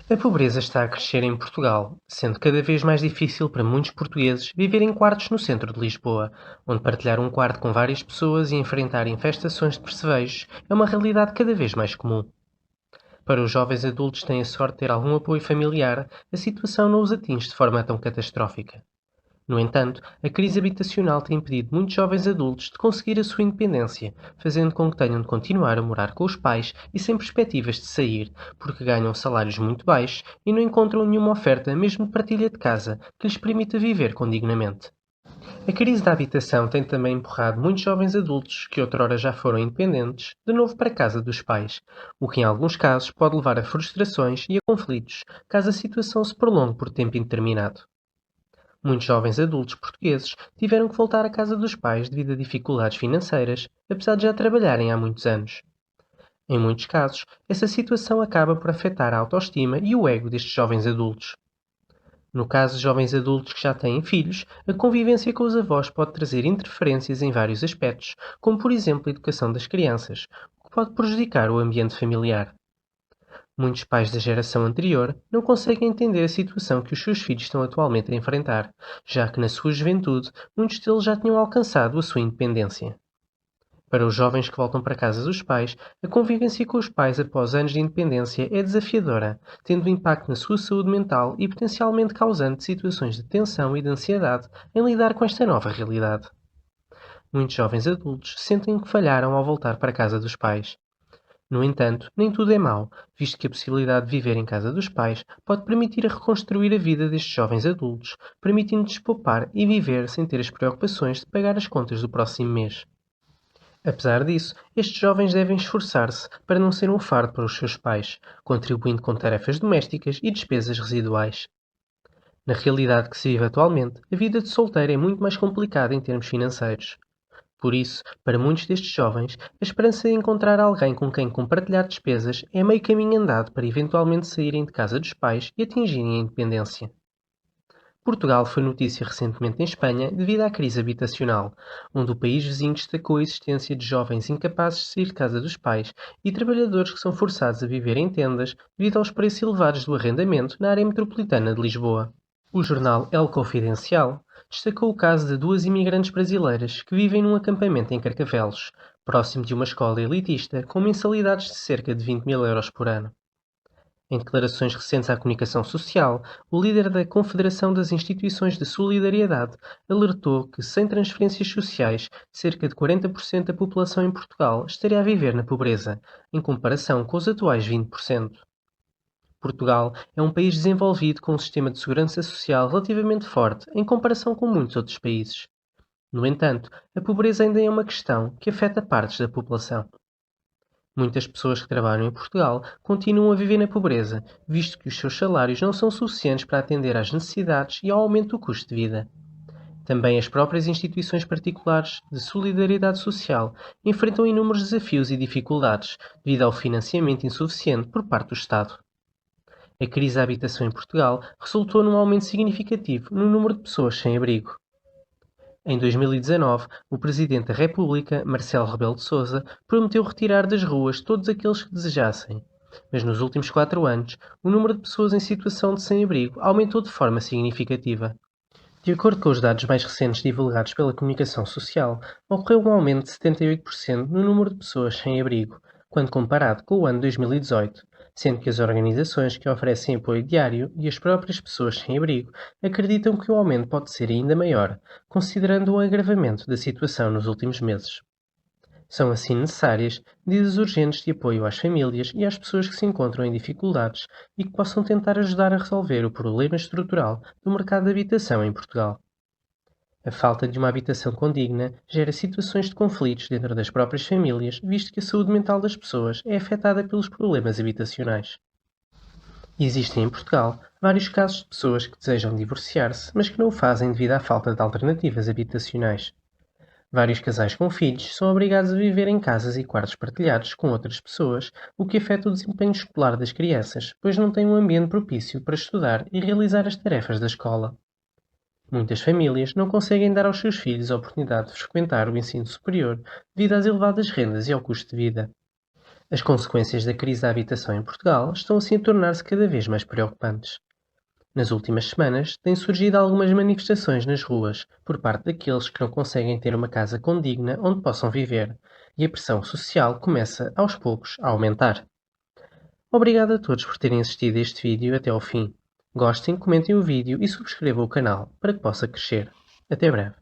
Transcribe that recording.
A pobreza está a crescer em Portugal, sendo cada vez mais difícil para muitos portugueses viver em quartos no centro de Lisboa, onde partilhar um quarto com várias pessoas e enfrentar infestações de percevejos é uma realidade cada vez mais comum. Para os jovens adultos que têm a sorte de ter algum apoio familiar, a situação não os atinge de forma tão catastrófica. No entanto, a crise habitacional tem impedido muitos jovens adultos de conseguir a sua independência, fazendo com que tenham de continuar a morar com os pais e sem perspectivas de sair, porque ganham salários muito baixos e não encontram nenhuma oferta, mesmo de partilha de casa, que lhes permita viver com dignamente. A crise da habitação tem também empurrado muitos jovens adultos, que outrora já foram independentes, de novo para a casa dos pais, o que em alguns casos pode levar a frustrações e a conflitos, caso a situação se prolongue por tempo indeterminado. Muitos jovens adultos portugueses tiveram que voltar à casa dos pais devido a dificuldades financeiras, apesar de já trabalharem há muitos anos. Em muitos casos, essa situação acaba por afetar a autoestima e o ego destes jovens adultos. No caso de jovens adultos que já têm filhos, a convivência com os avós pode trazer interferências em vários aspectos, como por exemplo a educação das crianças, o que pode prejudicar o ambiente familiar. Muitos pais da geração anterior não conseguem entender a situação que os seus filhos estão atualmente a enfrentar, já que na sua juventude muitos deles já tinham alcançado a sua independência. Para os jovens que voltam para casa dos pais, a convivência com os pais após anos de independência é desafiadora, tendo impacto na sua saúde mental e potencialmente causando situações de tensão e de ansiedade em lidar com esta nova realidade. Muitos jovens adultos sentem que falharam ao voltar para a casa dos pais. No entanto, nem tudo é mau, visto que a possibilidade de viver em casa dos pais pode permitir a reconstruir a vida destes jovens adultos, permitindo-lhes poupar e viver sem ter as preocupações de pagar as contas do próximo mês. Apesar disso, estes jovens devem esforçar-se para não ser um fardo para os seus pais, contribuindo com tarefas domésticas e despesas residuais. Na realidade que se vive atualmente, a vida de solteiro é muito mais complicada em termos financeiros. Por isso, para muitos destes jovens, a esperança de encontrar alguém com quem compartilhar despesas é meio caminho andado para eventualmente saírem de casa dos pais e atingirem a independência. Portugal foi notícia recentemente em Espanha devido à crise habitacional, onde o país vizinho destacou a existência de jovens incapazes de sair de casa dos pais e trabalhadores que são forçados a viver em tendas devido aos preços elevados do arrendamento na área metropolitana de Lisboa. O jornal El Confidencial destacou o caso de duas imigrantes brasileiras que vivem num acampamento em Carcavelos, próximo de uma escola elitista com mensalidades de cerca de 20 mil euros por ano. Em declarações recentes à comunicação social, o líder da Confederação das Instituições de Solidariedade alertou que, sem transferências sociais, cerca de 40% da população em Portugal estaria a viver na pobreza, em comparação com os atuais 20%. Portugal é um país desenvolvido com um sistema de segurança social relativamente forte em comparação com muitos outros países. No entanto, a pobreza ainda é uma questão que afeta partes da população. Muitas pessoas que trabalham em Portugal continuam a viver na pobreza, visto que os seus salários não são suficientes para atender às necessidades e ao aumento do custo de vida. Também as próprias instituições particulares de solidariedade social enfrentam inúmeros desafios e dificuldades devido ao financiamento insuficiente por parte do Estado. A crise da habitação em Portugal resultou num aumento significativo no número de pessoas sem abrigo. Em 2019, o Presidente da República, Marcelo Rebelo de Sousa, prometeu retirar das ruas todos aqueles que desejassem. Mas nos últimos 4 anos, o número de pessoas em situação de sem-abrigo aumentou de forma significativa. De acordo com os dados mais recentes divulgados pela comunicação social, ocorreu um aumento de 78% no número de pessoas sem abrigo, quando comparado com o ano 2018, sendo que as organizações que oferecem apoio diário e as próprias pessoas sem abrigo acreditam que o aumento pode ser ainda maior, considerando o agravamento da situação nos últimos meses. São assim necessárias medidas urgentes de apoio às famílias e às pessoas que se encontram em dificuldades e que possam tentar ajudar a resolver o problema estrutural do mercado de habitação em Portugal. A falta de uma habitação condigna gera situações de conflitos dentro das próprias famílias, visto que a saúde mental das pessoas é afetada pelos problemas habitacionais. Existem em Portugal vários casos de pessoas que desejam divorciar-se, mas que não o fazem devido à falta de alternativas habitacionais. Vários casais com filhos são obrigados a viver em casas e quartos partilhados com outras pessoas, o que afeta o desempenho escolar das crianças, pois não têm um ambiente propício para estudar e realizar as tarefas da escola. Muitas famílias não conseguem dar aos seus filhos a oportunidade de frequentar o ensino superior devido às elevadas rendas e ao custo de vida. As consequências da crise da habitação em Portugal estão assim a tornar-se cada vez mais preocupantes. Nas últimas semanas, têm surgido algumas manifestações nas ruas por parte daqueles que não conseguem ter uma casa condigna onde possam viver, e a pressão social começa, aos poucos, a aumentar. Obrigado a todos por terem assistido a este vídeo até ao fim. Gostem, comentem o vídeo e subscrevam o canal para que possa crescer. Até breve.